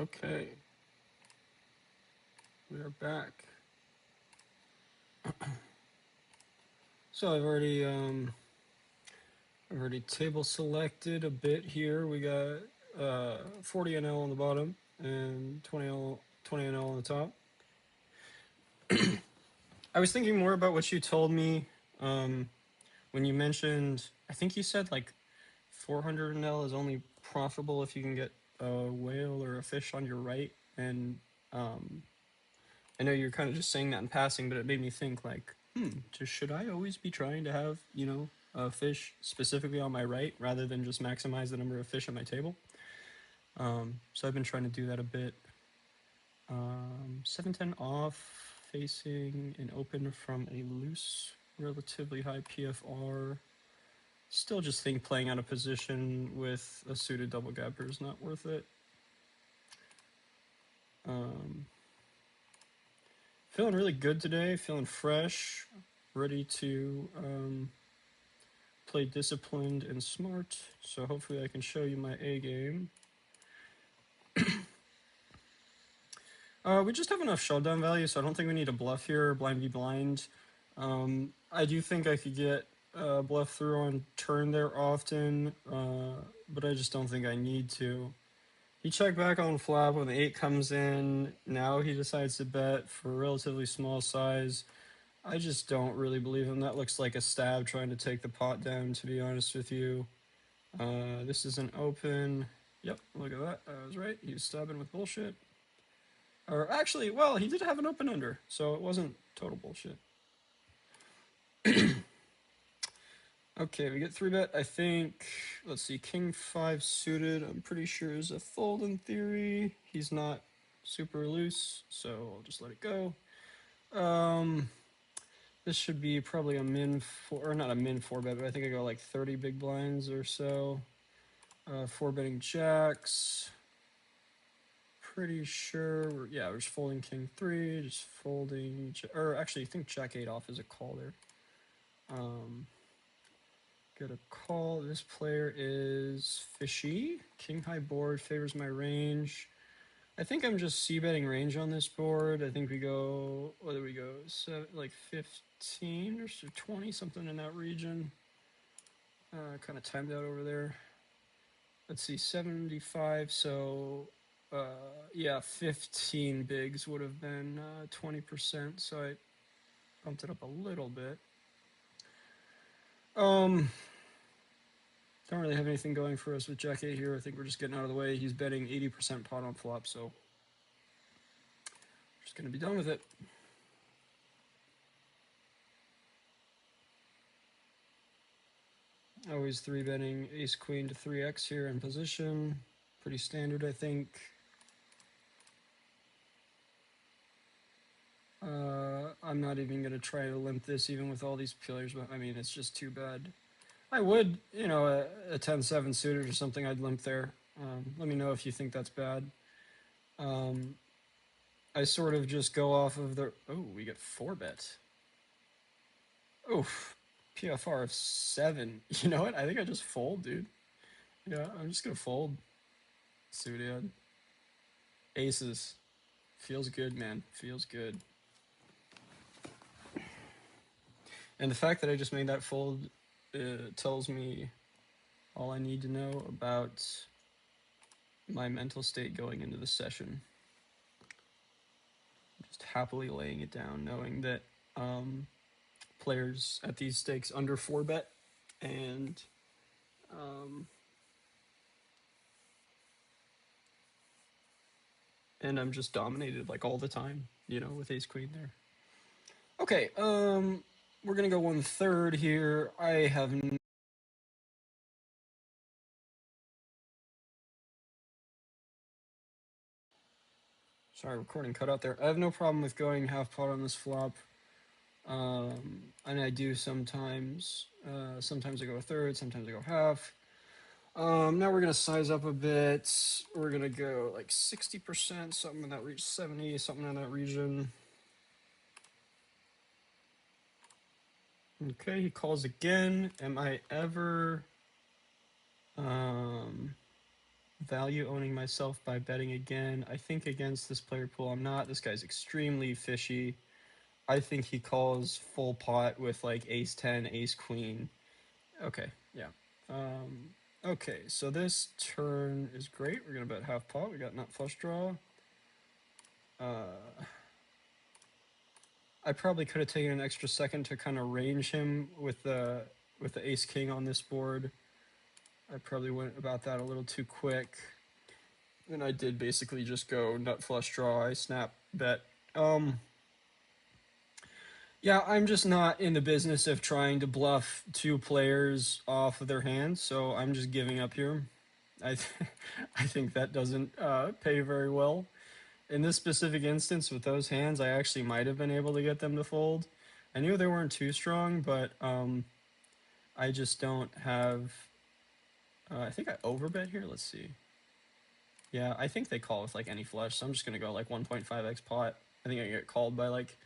Okay, we are back. So I've already table selected a bit here. We got 40 NL on the bottom and 20 NL on the top. I was thinking more about what you told me when you mentioned. I think you said like 400 NL is only profitable if you can get a whale or a fish on your right, and um, I know you're kind of just saying that in passing, but it made me think like, just should I always be trying to have, a fish specifically on my right rather than just maximize the number of fish on my table? So I've been trying to do that a bit. 710 off, facing an open from a loose, relatively high PFR. Still just think playing out of position with a suited double gapper is not worth it. Feeling really good today, feeling fresh, ready to play disciplined and smart. So hopefully I can show you my A game. We just have enough showdown value, so I don't think we need a bluff here, blind v blind. I do think I could get bluff through on turn there often, but I just don't think I need to. He checked back on flop when the 8 comes in. Now he decides to bet for a relatively small size. I just don't really believe him. That looks like a stab trying to take the pot down, to be honest with you. This is an open. Yep, look at that. I was right. He was stabbing with bullshit. Or actually, well, he did have an open under, so it wasn't total bullshit. Okay, we get 3-bet. I think, let's see, king 5 suited, I'm pretty sure is a fold in theory. He's not super loose, so I'll just let it go. This should be probably a min 4, or not a min 4-bet, but I think I go like 30 big blinds or so. 4-betting jacks. Pretty sure, we're just folding king 3, just folding, or actually I think jack 8 off is a call there. Get a call. This player is fishy. King high board favors my range. I think I'm just c-betting range on this board. I think we go, what do we go, like 15 or so, 20, something in that region. Kind of timed out over there. Let's see, 75, so yeah, 15 bigs would have been 20%, so I bumped it up a little bit. Don't really have anything going for us with jack 8 here. I think we're just getting out of the way. He's betting 80% pot on flop, so just going to be done with it. Always 3-betting ace queen to 3x here in position. Pretty standard, I think. I'm not even going to try to limp this even with all these pillars, but I mean, it's just too bad. I would, a 10-7 suited or something, I'd limp there. Let me know if you think that's bad. I sort of just go off of the... Oh, we get 4-bet. Oof. PFR of 7. You know what? I think I just fold, dude. Yeah, I'm just going to fold. See what he had. Aces. Feels good, man. Feels good. And the fact that I just made that fold tells me all I need to know about my mental state going into the session. Just happily laying it down, knowing that players at these stakes under 4-bet, and I'm just dominated like all the time, with ace queen there. Okay, we're gonna go 1/3 here. I have sorry, recording cut out there. I have no problem with going half pot on this flop. And I do sometimes. Sometimes I go 1/3, sometimes I go half. Now we're gonna size up a bit. We're gonna go like 60%, something in that region, 70, something in that region. Okay, he calls again. Am I ever value owning myself by betting again. I think against this player pool, I'm not. This guy's extremely fishy. I think he calls full pot with like ace 10, ace queen. Okay, yeah. Okay, so this turn is great. We're going to bet half pot. We got nut flush draw. I probably could have taken an extra second to kind of range him with the ace king on this board. I probably went about that a little too quick. And I did basically just go nut flush draw. I snap bet. Yeah, I'm just not in the business of trying to bluff two players off of their hands, so I'm just giving up here. I think that doesn't pay very well. In this specific instance with those hands, I actually might have been able to get them to fold. I knew they weren't too strong, but I just don't have. I think I overbet here. Let's see. Yeah, I think they call with like any flush, so I'm just gonna go like 1.5x pot. I think I get called by like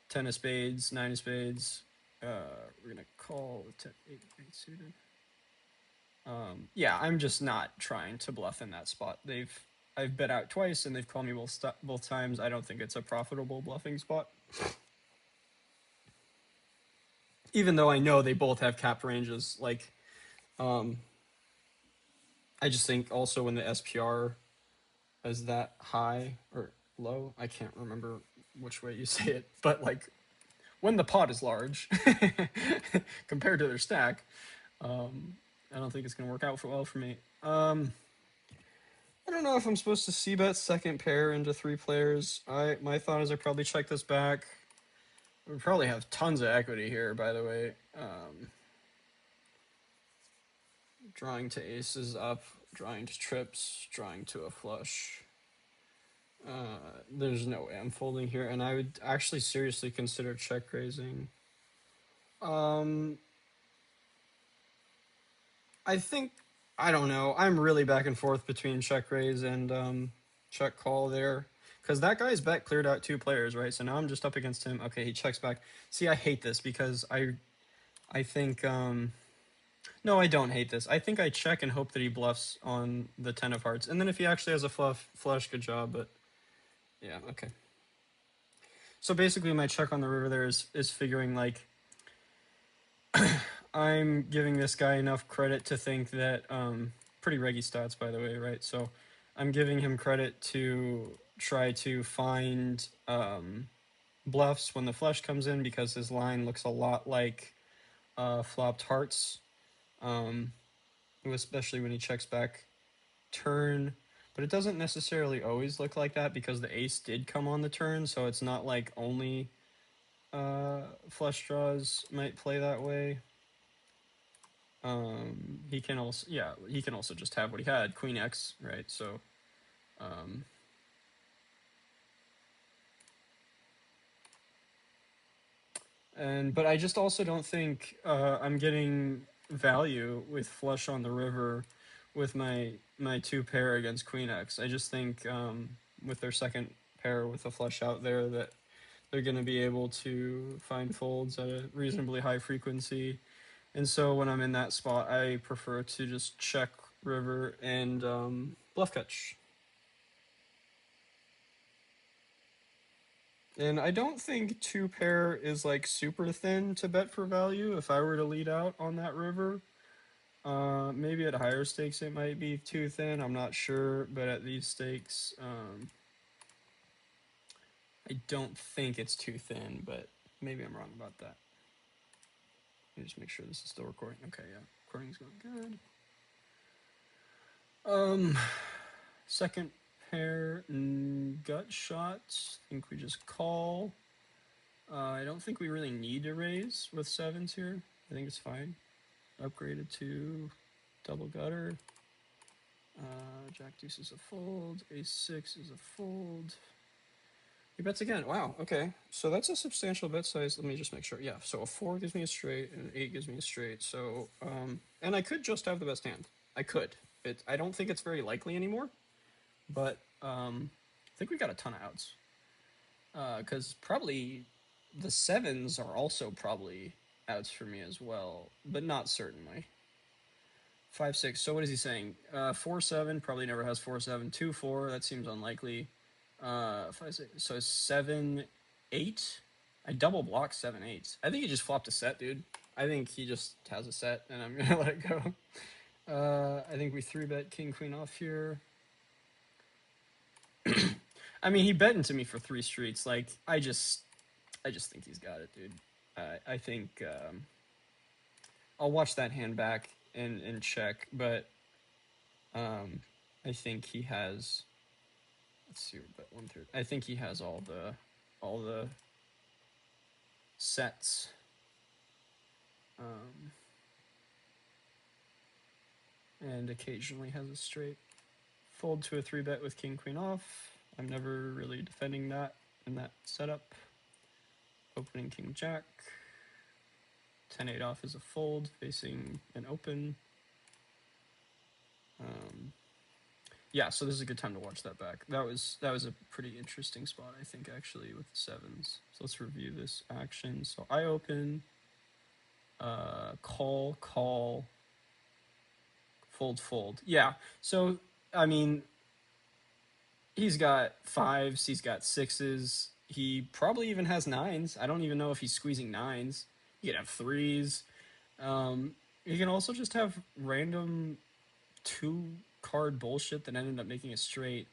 10 of spades, 9 of spades. We're gonna call with 10, 8 suited. Yeah, I'm just not trying to bluff in that spot. I've bet out twice and they've called me both times. I don't think it's a profitable bluffing spot. Even though I know they both have cap ranges, like, I just think also when the SPR is that high or low, I can't remember which way you say it, but like when the pot is large compared to their stack, I don't think it's going to work out well for me. I don't know if I'm supposed to c-bet second pair into 3 players. My thought is I probably check this back. We probably have tons of equity here, by the way. Drawing to aces up, drawing to trips, drawing to a flush. There's no way I'm folding here, and I would actually seriously consider check raising. I think, I don't know. I'm really back and forth between check raise and check call there. Because that guy's bet cleared out 2 players, right? So now I'm just up against him. Okay, he checks back. See, I hate this because I think, no, I don't hate this. I think I check and hope that he bluffs on the 10 of hearts. And then if he actually has a flush, good job. But yeah, okay. So basically my check on the river there is figuring like, I'm giving this guy enough credit to think that, pretty reggy stats, by the way, right? So I'm giving him credit to try to find bluffs when the flush comes in because his line looks a lot like flopped hearts, especially when he checks back turn. But it doesn't necessarily always look like that because the ace did come on the turn, so it's not like only flush draws might play that way. He can also just have what he had, Queen X, right? So, but I just also don't think I'm getting value with flush on the river with my 2 pair against Queen X. I just think with their second pair with a flush out there that they're going to be able to find folds at a reasonably high frequency. And so when I'm in that spot, I prefer to just check river and bluff catch. And I don't think 2 pair is like super thin to bet for value if I were to lead out on that river. Maybe at higher stakes it might be too thin, I'm not sure, but at these stakes, I don't think it's too thin, but maybe I'm wrong about that. Let me just make sure this is still recording. Okay, yeah, recording's going good. Second pair, gut shots. I think we just call. I don't think we really need to raise with 7s here. I think it's fine. Upgraded to double gutter. Jack deuce is a fold. Ace 6 is a fold. He bets again. Wow, okay. So that's a substantial bet size. Let me just make sure. Yeah, so a 4 gives me a straight and an 8 gives me a straight. So, and I could just have the best hand. I could. I don't think it's very likely anymore, but I think we got a ton of outs. Because probably the 7s are also probably outs for me as well, but not certainly. 5-6. So what is he saying? 4-7 probably never has 4-7. 2-4 that seems unlikely. 5-6. So 7-8. I double block 7-8. I think he just flopped a set, dude. I think he just has a set, and I'm gonna let it go. I think we 3-bet king queen off here. I mean, he bet into me for 3 streets. Like, I just think he's got it, dude. I think I'll watch that hand back and check, but I think he has. Let's see, bet 1/3. I think he has all the sets. And occasionally has a straight. Fold to a 3-bet with king queen off. I'm never really defending that in that setup. Opening king jack. 10-8 off is a fold facing an open. Yeah, so this is a good time to watch that back. That was a pretty interesting spot, I think, actually, with the sevens. So let's review this action. So I open, call, fold, fold. Yeah, so, I mean, he's got 5s, he's got 6s. He probably even has 9s. I don't even know if he's squeezing 9s. He could have 3s. He can also just have random 2-card bullshit that ended up making a straight.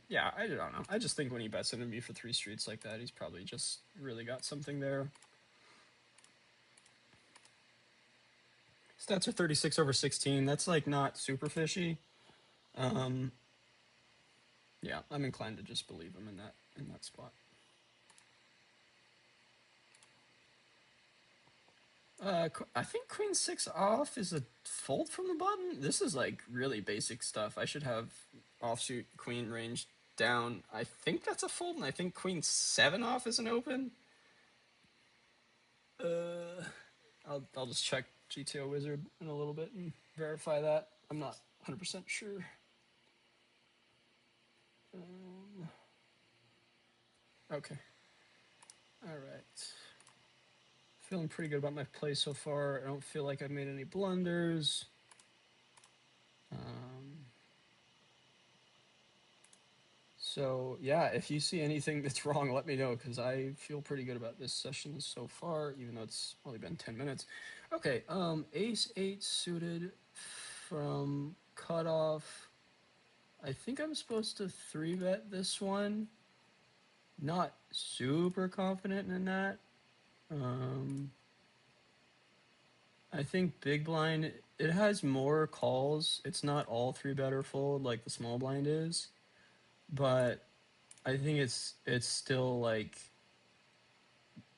Yeah, I don't know. I just think when he bets into me for 3 streets like that, he's probably just really got something there. Stats are 36/16. That's like not super fishy. Yeah, I'm inclined to just believe him in that spot. I think queen 6 off is a fold from the button. This is like really basic stuff. I should have offsuit queen range down. I think that's a fold, and I think queen 7 off is an open. I'll just check GTO Wizard in a little bit and verify that. I'm not 100% sure. Okay. All right. Feeling pretty good about my play so far. I don't feel like I've made any blunders. So yeah, if you see anything that's wrong, let me know, because I feel pretty good about this session so far, even though it's only been 10 minutes. Okay, ace 8 suited from cutoff. I think I'm supposed to 3-bet this one. Not super confident in that. I think big blind, it has more calls. It's not all 3-bet or fold like the small blind is, but I think it's still like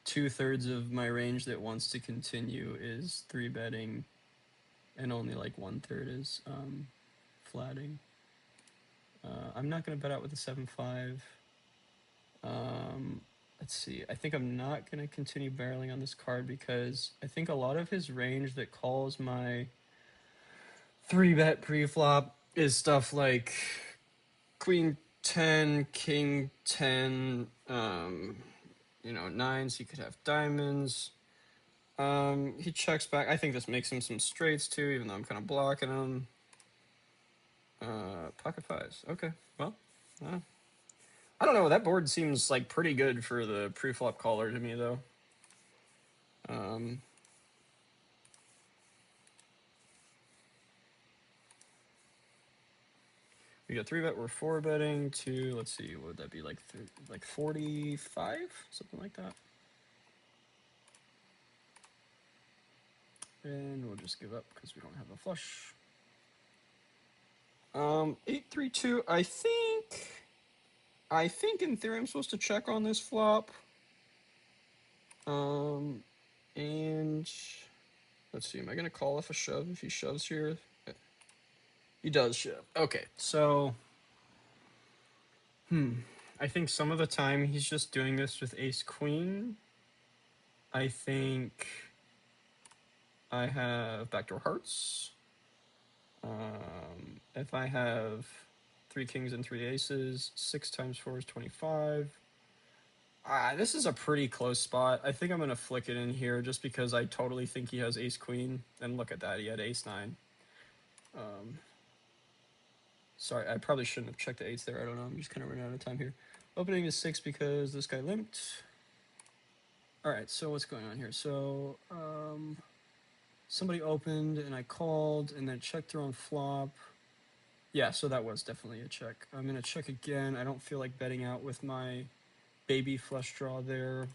2/3 of my range that wants to continue is 3-betting, and only like 1/3 is flatting. I'm not gonna bet out with a 7-5. Let's see. I think I'm not gonna continue barreling on this card because I think a lot of his range that calls my 3-bet pre-flop is stuff like queen 10, king 10, nines. He could have diamonds. He checks back. I think this makes him some straights too, even though I'm kind of blocking him. Pocket fives. Okay, well, I don't know. That board seems like pretty good for the pre-flop caller to me, though. We got 3-bet. We're 4-betting to, let's see, what would that be, like 45, something like that. And we'll just give up because we don't have a flush. 8-3-2. I think in theory I'm supposed to check on this flop. And let's see, am I gonna call off a shove if he shoves here? He does shove. Okay, so I think some of the time he's just doing this with ace queen. I think I have backdoor hearts. If I have 3 kings and 3 aces, 6 times 4 is 25. This is a pretty close spot. I think I'm going to flick it in here just because I totally think he has ace queen. And look at that, he had ace 9. Um, sorry, I probably shouldn't have checked the 8s there. I don't know. I'm just kind of running out of time here. Opening is 6 because this guy limped. All right, so what's going on here? So somebody opened and I called and then checked through on flop. Yeah, so that was definitely a check. I'm going to check again. I don't feel like betting out with my baby flush draw there.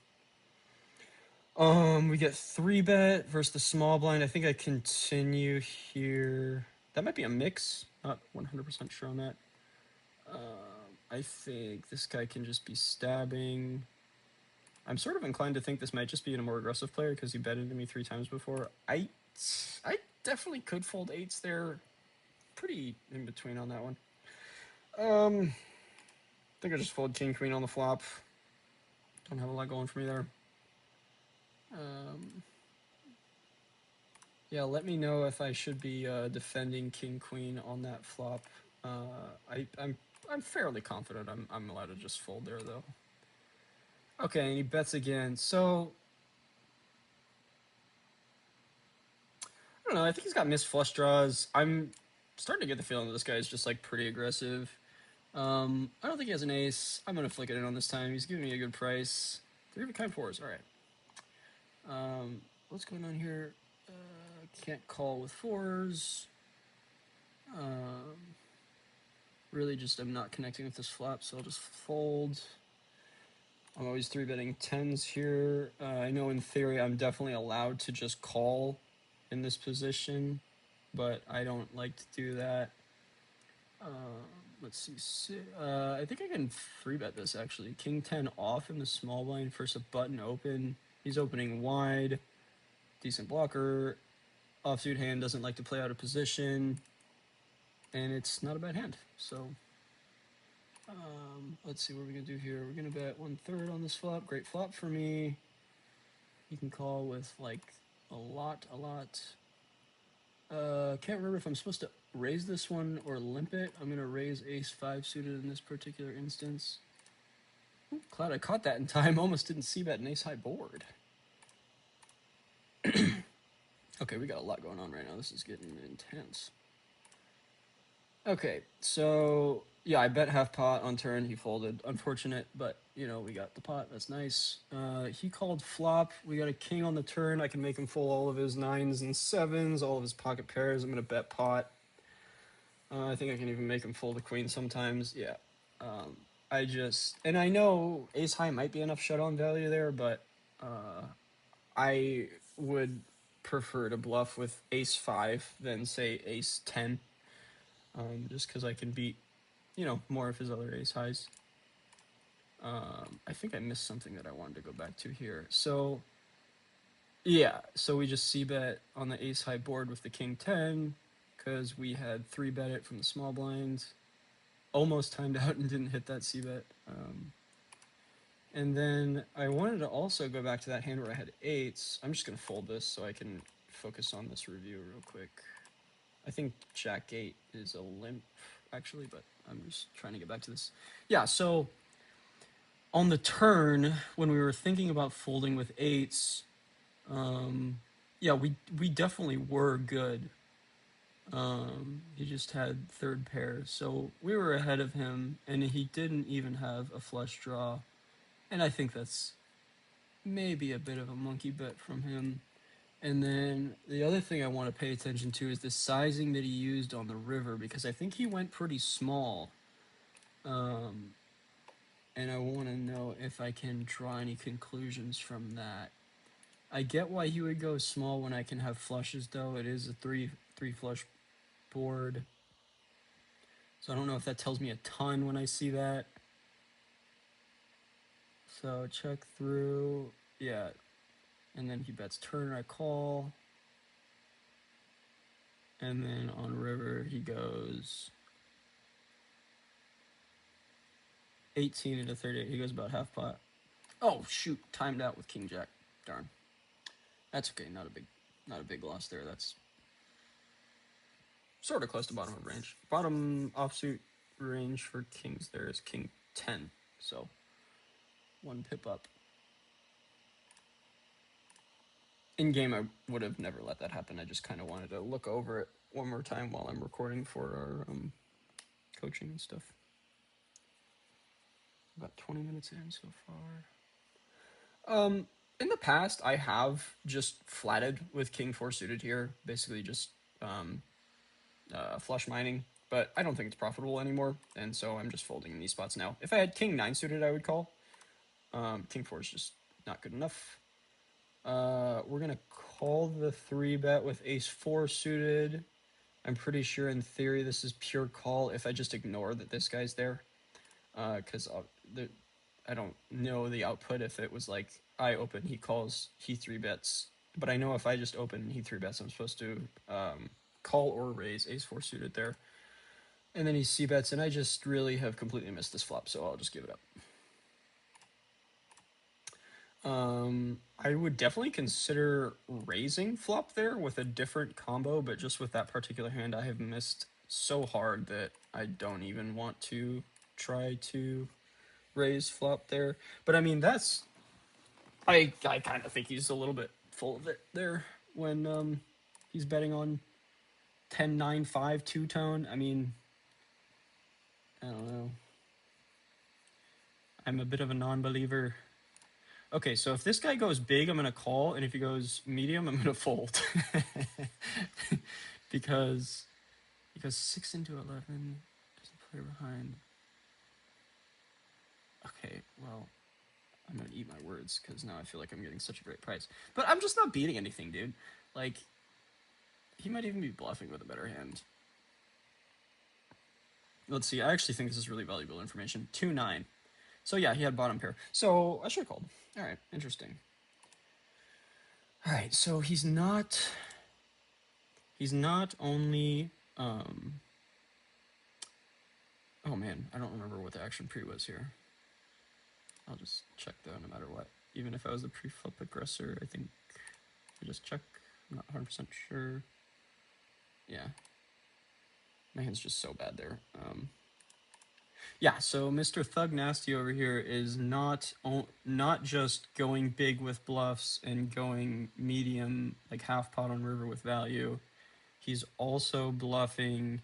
We get 3-bet versus the small blind. I think I continue here. That might be a mix. Not 100% sure on that. I think this guy can just be stabbing. I'm sort of inclined to think this might just be a more aggressive player because he bet into me 3 times before. I definitely could fold 8s there. Pretty in between on that one. I think I just fold king queen on the flop. Don't have a lot going for me there. Yeah, let me know if I should be defending king queen on that flop. I'm fairly confident I'm allowed to just fold there though. Okay, and he bets again. So I don't know. I think he's got missed flush draws. I'm starting to get the feeling that this guy is just like pretty aggressive. I don't think he has an ace. I'm gonna flick it in on this time. He's giving me a good price. 3 of a kind 4s. All right. What's going on here? Can't call with 4s. Really just am not connecting with this flop, so I'll just fold. I'm always 3-betting 10s here. I know in theory I'm definitely allowed to just call in this position, but I don't like to do that. Let's see. I think I can 3-bet this actually. King 10 off in the small blind versus a button open. He's opening wide. Decent blocker. Offsuit hand doesn't like to play out of position. And it's not a bad hand. So let's see what we're going to do here. We're going to bet 1/3 on this flop. Great flop for me. You can call with like a lot. Can't remember if I'm supposed to raise this one or limp it. I'm going to raise ace 5 suited in this particular instance. Ooh, glad I caught that in time. Almost didn't see bet an ace high board. Okay, we got a lot going on right now. This is getting intense. Okay, so yeah, I bet half pot on turn. He folded. Unfortunate, but you know, we got the pot. That's nice. He called flop. We got a king on the turn. I can make him fold all of his 9s and 7s, all of his pocket pairs. I'm gonna bet pot. I think I can even make him fold a queen sometimes. Yeah. And I know ace high might be enough shut-on value there, but I would prefer to bluff with ace 5 than say ace 10, just because I can beat, you know, more of his other ace highs. I think I missed something that I wanted to go back to here. So yeah, so we just c-bet on the ace high board with the king 10 because we had 3-bet it from the small blind. Almost timed out and didn't hit that c-bet. And then I wanted to also go back to that hand where I had 8s. I'm just going to fold this so I can focus on this review real quick. I think Jack 8 is a limp, actually, but I'm just trying to get back to this. Yeah, so on the turn, when we were thinking about folding with 8s, yeah, we definitely were good. He just had 3rd pair, so we were ahead of him, and he didn't even have a flush draw. And I think that's maybe a bit of a monkey bet from him. And then the other thing I want to pay attention to is the sizing that he used on the river, because I think he went pretty small. And I want to know if I can draw any conclusions from that. I get why he would go small when I can have flushes, though. It is a three flush board. So I don't know if that tells me a ton when I see that. So check through. Yeah. And then he bets turn, I call. And then on river, he goes 18 into 38. He goes about half pot. Oh, shoot. Timed out with king jack. Darn. That's okay. Not a big loss there. That's sort of close to bottom of range. Bottom offsuit range for kings there is king 10. So 1 pip up. In game, I would have never let that happen. I just kind of wanted to look over it one more time while I'm recording for our coaching and stuff. About 20 minutes in so far. In the past, I have just flatted with King 4 suited here, basically just flush mining, but I don't think it's profitable anymore, and so I'm just folding in these spots now. If I had King 9 suited, I would call. King 4 is just not good enough. We're going to call the 3-bet with Ace 4 suited. I'm pretty sure in theory this is pure call if I just ignore that this guy's there. Because I don't know the output if it was like I open, he calls, he 3-bets. But I know if I just open and he 3-bets, I'm supposed to call or raise Ace 4 suited there. And then he c-bets, and I just really have completely missed this flop, so I'll just give it up. I would definitely consider raising flop there with a different combo, but just with that particular hand, I have missed so hard that I don't even want to try to raise flop there. But I mean, that's... I kind of think he's a little bit full of it there when he's betting on 10-9-5 two-tone. I mean, I don't know. I'm a bit of a non-believer. Okay, so if this guy goes big, I'm going to call, and if he goes medium, I'm going to fold. because 6 into 11 doesn't play behind. Okay, well, I'm going to eat my words, because now I feel like I'm getting such a great price. But I'm just not beating anything, dude. Like, he might even be bluffing with a better hand. Let's see, I actually think this is really valuable information. 2-9. So yeah, he had bottom pair. So I should have called. All right, interesting. All right, so he's not only oh man, I don't remember what the action pre was here. I'll just check though, no matter what. Even if I was the pre-flop aggressor, I think I just check. I'm not 100% sure. Yeah, my hand's just so bad there. Yeah, so Mr. Thug Nasty over here is not just going big with bluffs and going medium, like half pot on river with value. He's also bluffing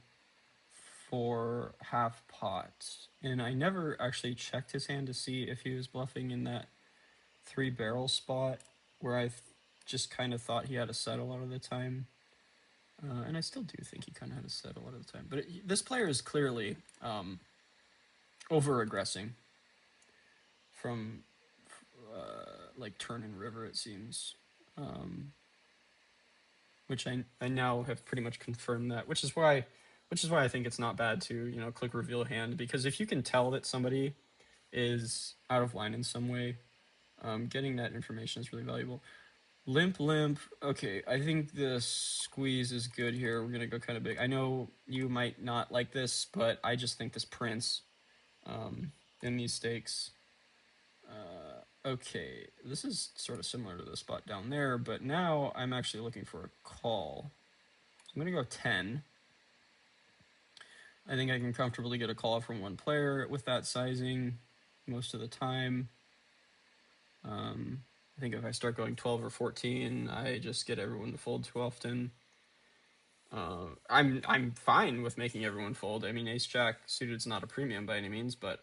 for half pot. And I never actually checked his hand to see if he was bluffing in that 3-barrel spot where I just kind of thought he had a set a lot of the time. And I still do think he kind of had a set a lot of the time. But this player is clearly over-aggressing from like turn and river, it seems. Which I now have pretty much confirmed that, which is why I think it's not bad to, you know, click reveal hand, because if you can tell that somebody is out of line in some way, getting that information is really valuable. Limp, okay, I think the squeeze is good here. We're gonna go kind of big. I know you might not like this, but I just think this prince in these stakes. Okay, this is sort of similar to the spot down there, but now I'm actually looking for a call. So I'm going to go 10. I think I can comfortably get a call from one player with that sizing most of the time. I think if I start going 12 or 14, I just get everyone to fold too often. I'm fine with making everyone fold. I mean, Ace-Jack suited's not a premium by any means, but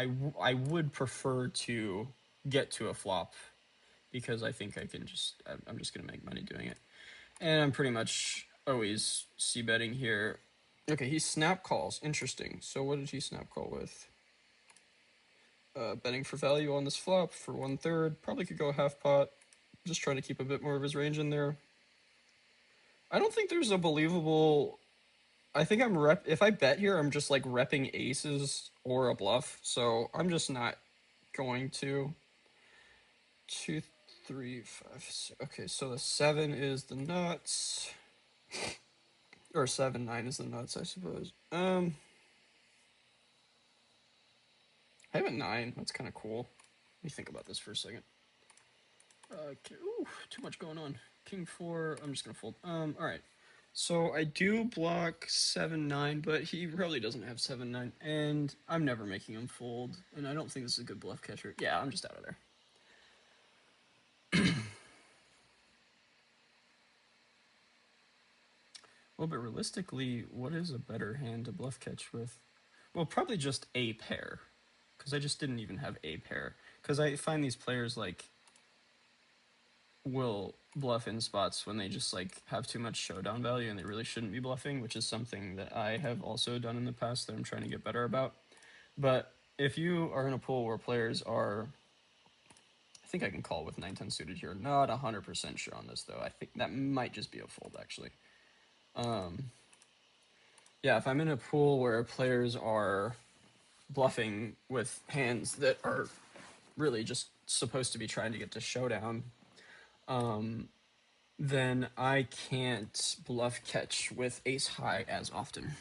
I would prefer to get to a flop because I think I can I'm just going to make money doing it. And I'm pretty much always c-betting here. Okay, he snap calls. Interesting. So what did he snap call with? Betting for value on this flop for 1/3. Probably could go half pot. Just trying to keep a bit more of his range in there. I don't think there's a believable... I think if I bet here, I'm just like repping aces or a bluff. So I'm just not going to. 2, 3, 5, 6. Okay, so the 7 is the nuts. Or 7, 9 is the nuts, I suppose. I have a 9. That's kind of cool. Let me think about this for a second. Okay. Ooh, too much going on. King 4. I'm just gonna fold. All right. So I do block 7, 9, but he probably doesn't have 7, 9, and I'm never making him fold. And I don't think this is a good bluff catcher. Yeah, I'm just out of there. Well, but realistically, what is a better hand to bluff catch with? Well, probably just a pair, because I just didn't even have a pair. Because I find these players like will bluff in spots when they just like have too much showdown value and they really shouldn't be bluffing, which is something that I have also done in the past that I'm trying to get better about. But if you are in a pool where players are, I think I can call with 9-10 suited here. Not 100% sure on this though. I think that might just be a fold actually. Yeah, if I'm in a pool where players are bluffing with hands that are really just supposed to be trying to get to showdown, then I can't bluff catch with ace high as often.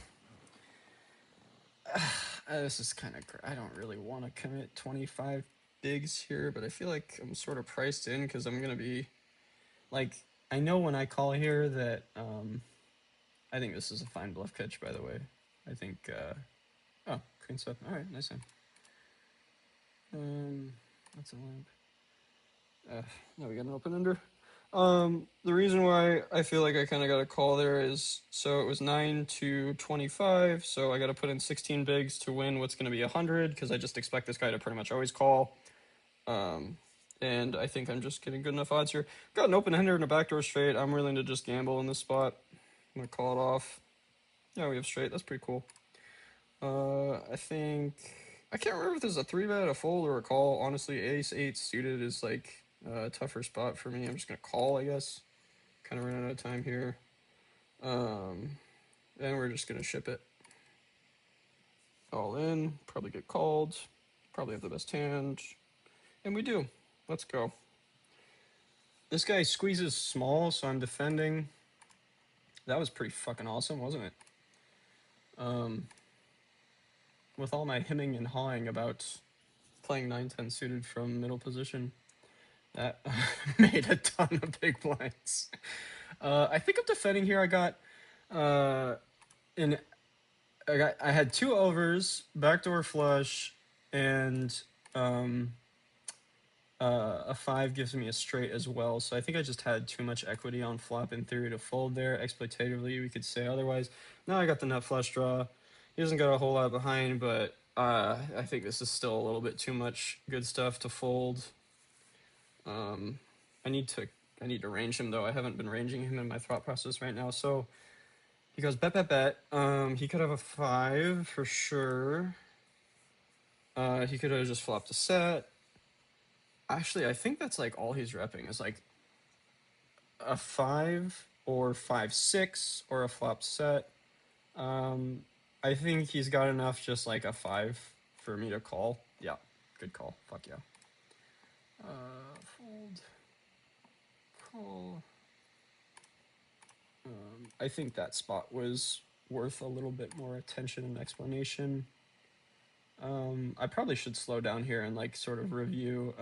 This is kind of, I don't really want to commit 25 bigs here, but I feel like I'm sort of priced in because I'm going to be, like, I know when I call here that, I think this is a fine bluff catch, by the way. I think, oh, queen seven. All right, nice hand. That's a lamp. Now we got an open ender. The reason why I feel like I kind of got a call there is, so it was 9 to 25, so I got to put in 16 bigs to win what's going to be 100, because I just expect this guy to pretty much always call. And I think I'm just getting good enough odds here. Got an open ender and a backdoor straight. I'm willing to just gamble in this spot. I'm going to call it off. Yeah, we have straight. That's pretty cool. I think, I can't remember if there's a 3-bet, a fold, or a call. Honestly, ace 8 suited is like a tougher spot for me. I'm just going to call, I guess. Kind of running out of time here. And we're just going to ship it. All in, probably get called, probably have the best hand. And we do. Let's go. This guy squeezes small, so I'm defending. That was pretty fucking awesome, wasn't it? With all my hemming and hawing about playing 9-10 suited from middle position, that made a ton of big blinds. I think I'm defending here. I had 2 overs, backdoor flush, and a 5 gives me a straight as well. So I think I just had too much equity on flop in theory to fold there. Exploitatively, we could say otherwise. Now I got the nut flush draw. He doesn't got a whole lot behind, but I think this is still a little bit too much good stuff to fold. I need to range him though. I haven't been ranging him in my thought process right now. So he goes bet bet bet. He could have a 5 for sure. He could have just flopped a set. Actually, I think that's like all he's repping is like a 5 or 5-6 or a flop set. I think he's got enough just like a 5 for me to call. Yeah, good call. Fuck yeah. Fold. Call. I think that spot was worth a little bit more attention and explanation. I probably should slow down here and like sort of review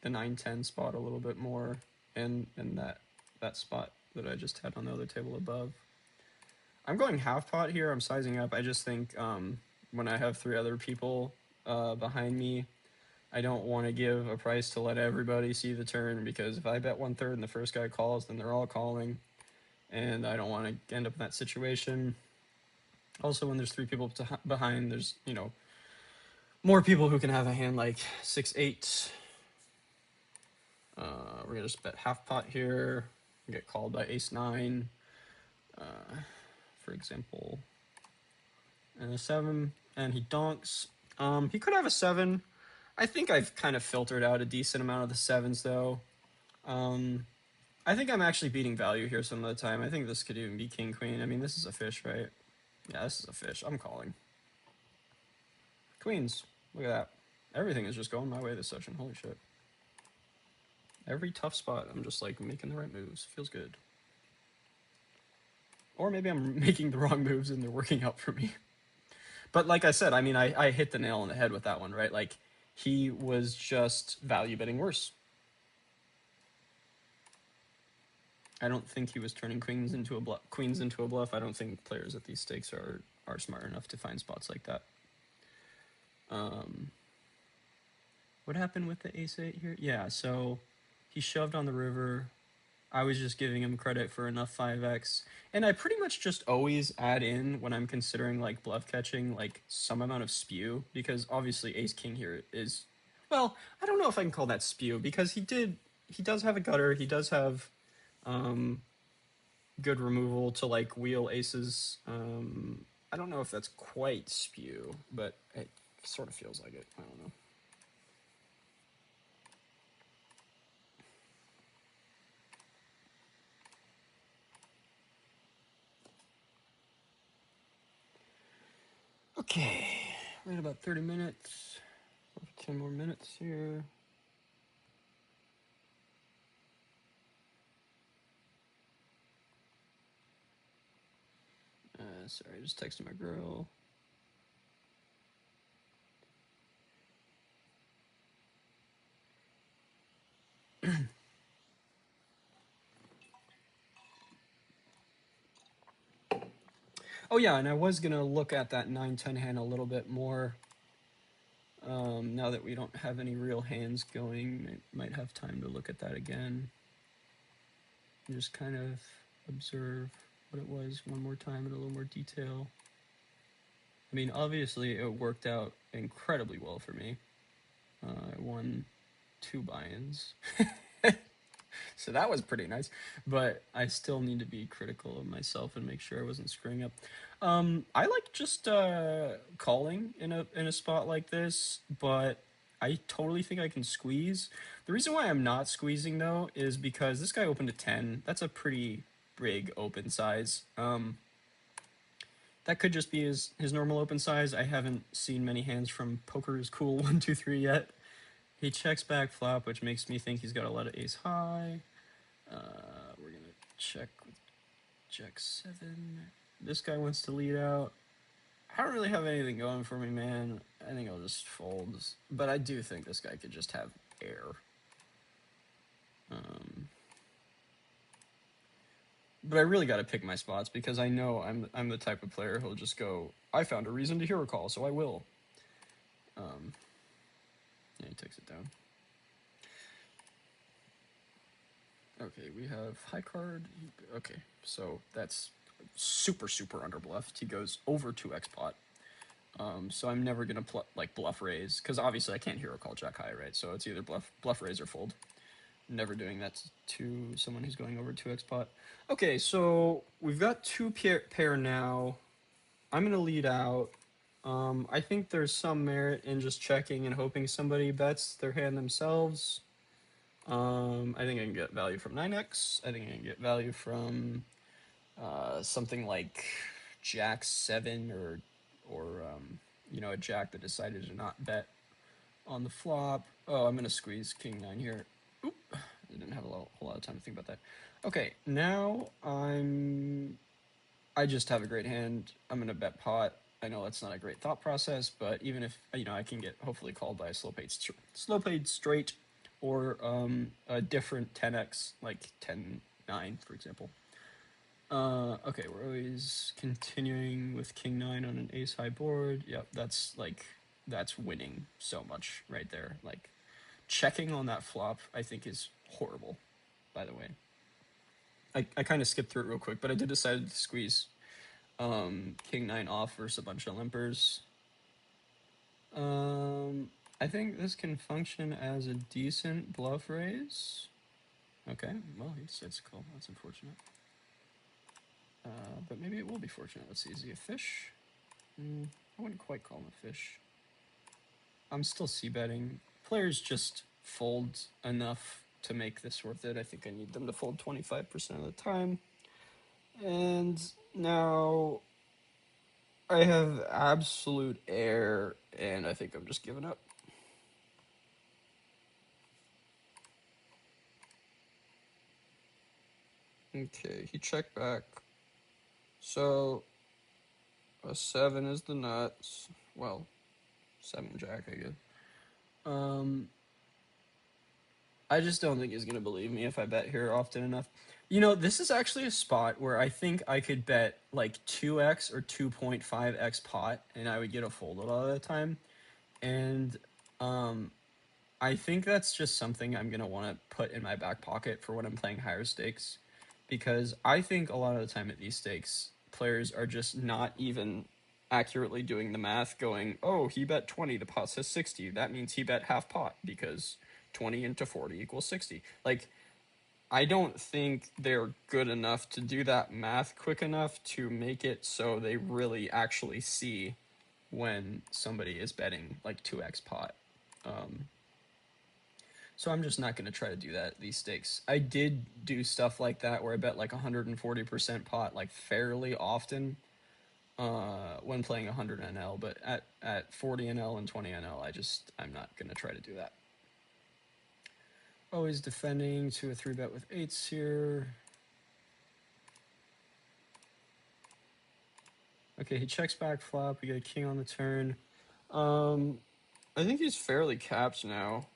the 9-10 spot a little bit more, and that spot that I just had on the other table above. I'm going half pot here. I'm sizing up. I just think when I have 3 other people behind me, I don't want to give a price to let everybody see the turn, because if I bet 1/3 and the first guy calls, then they're all calling, and I don't want to end up in that situation. Also, when there's 3 people behind, there's, you know, more people who can have a hand like 6-8. We're gonna just bet half pot here, get called by ace-9, for example, and a 7, and he donks. He could have a 7. I think I've kind of filtered out a decent amount of the 7s though. I think I'm actually beating value here some of the time. I think this could even be king queen. I mean, this is a fish, right? Yeah, this is a fish. I'm calling. Queens. Look at that. Everything is just going my way this session. Holy shit. Every tough spot, I'm just like making the right moves. Feels good. Or maybe I'm making the wrong moves and they're working out for me. But like I said, I mean, I hit the nail on the head with that one, right? Like, he was just value betting worse. I don't think he was turning queens into a bluff. I don't think players at these stakes are smart enough to find spots like that. What happened with the ace-8 here? Yeah, so he shoved on the river. I was just giving him credit for enough 5x. And I pretty much just always add in when I'm considering like bluff catching, like some amount of spew, because obviously ace king here is, well, I don't know if I can call that spew because he does have a gutter, he does have um good removal to like wheel aces. I don't know if that's quite spew, but it sort of feels like it. I don't know. Okay, we're at about 30 minutes. 10 more minutes here. Sorry, just texting my girl. Oh yeah, and I was gonna look at that 9-10 hand a little bit more. Now that we don't have any real hands going, might have time to look at that again. And just kind of observe what it was one more time in a little more detail. I mean, obviously it worked out incredibly well for me. I won 2 buy-ins. So that was pretty nice, but I still need to be critical of myself and make sure I wasn't screwing up. I like just calling in a spot like this, but I totally think I can squeeze. The reason why I'm not squeezing though is because this guy opened a 10. That's a pretty big open size. That could just be his normal open size. I haven't seen many hands from Poker is Cool 123 yet. He checks back flop, which makes me think he's got a lot of ace high. We're gonna check with Jack 7. This guy wants to lead out. I don't really have anything going for me, man. I think I'll just fold. But I do think this guy could just have air. But I really got to pick my spots because I know I'm the type of player who'll just go, I found a reason to hero call, so I will. Yeah, he takes it down. Okay, we have high card. Okay, so that's super under bluffed. He goes over 2x pot. So I'm never gonna like bluff raise because obviously I can't hero call jack high, right? So it's either bluff raise or fold. Never doing that to someone who's going over 2x pot. Okay, so we've got 2 pair now. I'm gonna lead out. I think there's some merit in just checking and hoping somebody bets their hand themselves. I think I can get value from 9x. I think I can get value from something like Jack 7 or a Jack that decided to not bet on the flop. Oh, I'm gonna squeeze King 9 here. Oop, I didn't have a whole lot of time to think about that. Okay, now I just have a great hand. I'm gonna bet pot. I know that's not a great thought process, but even if I can get hopefully called by a slow played straight, or a different 10x like 10-9 for example. Okay, we're always continuing with King 9 on an ace high board. Yep, that's winning so much right there. Like checking on that flop, I think is horrible. By the way, I kind of skipped through it real quick, but I did decide to squeeze King 9 off versus a bunch of limpers. I think this can function as a decent bluff raise. Okay, well, he decides to call. That's unfortunate. But maybe it will be fortunate. Let's see, is he a fish? I wouldn't quite call him a fish. I'm still c-betting. Players just fold enough to make this worth it. I think I need them to fold 25% of the time. And now I have absolute air, and I think I'm just giving up. Okay, he checked back. So a 7 is the nuts. Well, 7 jack, I guess. I just don't think he's gonna believe me if I bet here often enough. This is actually a spot where I think I could bet like 2x or 2.5x pot, and I would get a fold a lot of the time. And I think that's just something I'm gonna want to put in my back pocket for when I'm playing higher stakes, because I think a lot of the time at these stakes, players are just not even accurately doing the math. Going, oh, he bet 20, the pot says 60. That means he bet half pot because 20 into 40 equals 60. Like, I don't think they're good enough to do that math quick enough to make it so they really actually see when somebody is betting like 2x pot. So I'm just not going to try to do that at these stakes. I did do stuff like that where I bet like 140% pot like fairly often when playing 100 NL, but at 40 NL and 20 NL, I'm not going to try to do that. Always defending to a 3-bet with 8s here. Okay, he checks back flop. We get a king on the turn. I think he's fairly capped now.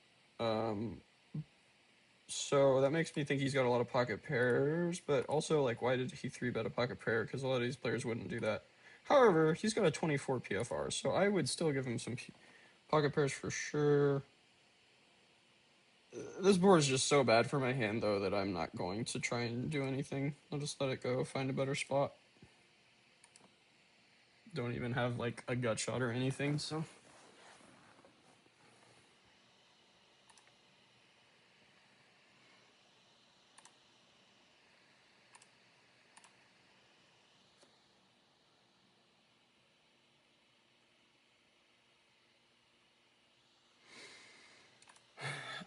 So that makes me think he's got a lot of pocket pairs, but also, like, why did he 3-bet a pocket pair? Because a lot of these players wouldn't do that. However, he's got a 24 PFR, so I would still give him some pocket pairs for sure. This board is just so bad for my hand, though, that I'm not going to try and do anything. I'll just let it go, find a better spot. Don't even have, like, a gut shot or anything, so...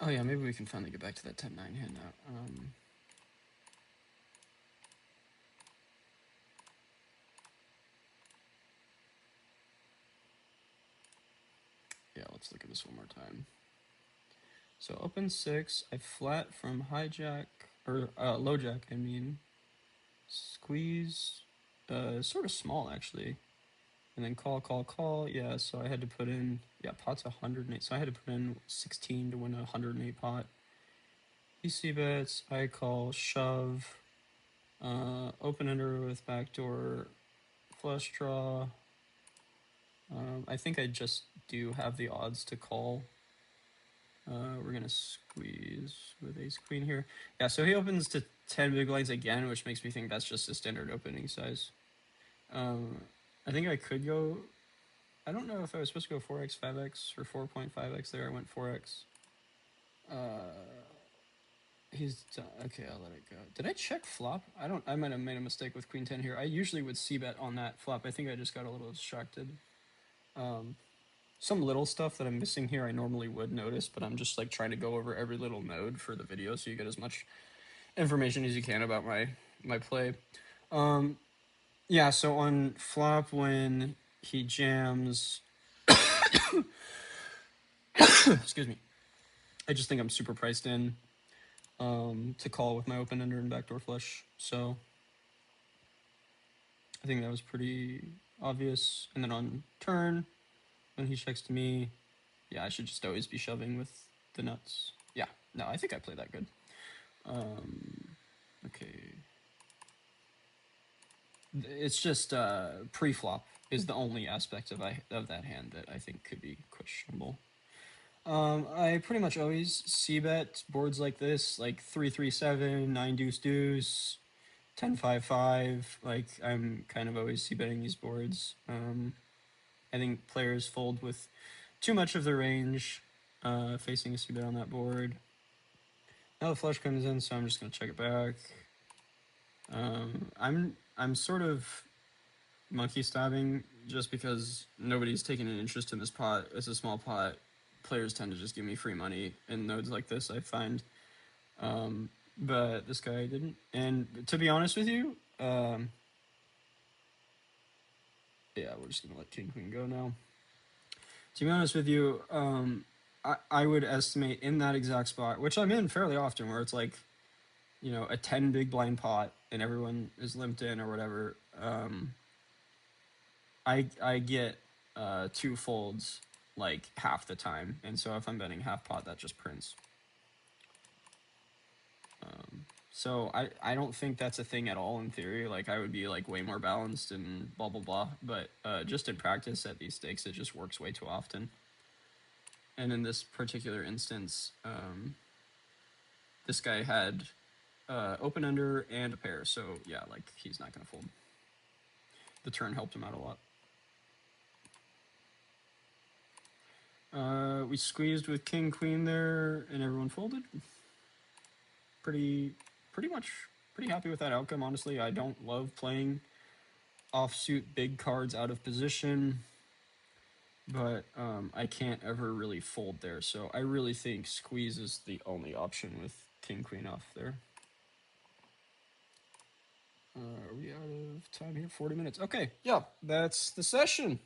Oh yeah, maybe we can finally get back to that 10-9 hand now. Yeah, let's look at this one more time. So open 6, I flat from hijack, or low jack, I mean. Squeeze, sort of small actually. And then call, yeah, so I had to put in, yeah, pot's 108, so I had to put in 16 to win a 108 pot. He c-bets, I call, shove, open ender with backdoor flush draw. I think I just do have the odds to call. We're gonna squeeze with ace queen here. Yeah, so he opens to 10 big blinds again, which makes me think that's just a standard opening size. I think I could go. I don't know if I was supposed to go 4x, 5x, or 4.5x there. I went 4x. He's done. Okay, I'll let it go. Did I check flop? I might have made a mistake with queen 10 here. I usually would c-bet on that flop. I think I just got a little distracted. Some little stuff that I'm missing here I normally would notice, but I'm just like trying to go over every little node for the video so you get as much information as you can about my play. Yeah, so on flop when he jams excuse me. I just think I'm super priced in to call with my open ender and backdoor flush. So I think that was pretty obvious. And then on turn, when he checks to me, yeah, I should just always be shoving with the nuts. Yeah, no, I think I played that good. Okay. It's just pre-flop is the only aspect of that hand that I think could be questionable. I pretty much always c-bet boards like this, like 3-3-7, 9 deuce deuce, 10-5-5. Like I'm kind of always c-betting these boards. I think players fold with too much of their range, facing a c-bet on that board. Now the flush comes in, so I'm just gonna check it back. I'm sort of monkey stabbing just because nobody's taking an interest in this pot. It's a small pot. Players tend to just give me free money in nodes like this, I find. But this guy didn't. And to be honest with you, yeah, we're just gonna let king queen go now. To be honest with you, I would estimate in that exact spot, which I'm in fairly often, where it's like, you know, a 10 big blind pot and everyone is limped in or whatever. I get 2 folds like half the time, and so if I'm betting half pot, that just prints. So I don't think that's a thing at all in theory. Like I would be like way more balanced and blah blah blah, but just in practice at these stakes, it just works way too often. And in this particular instance, this guy had open under and a pair, so yeah, like he's not gonna fold. The turn helped him out a lot. We squeezed with king queen there, and everyone folded. Pretty happy with that outcome. Honestly, I don't love playing offsuit big cards out of position, but I can't ever really fold there. So I really think squeeze is the only option with king queen off there. Are we out of time here? 40 minutes. Okay, yeah, that's the session.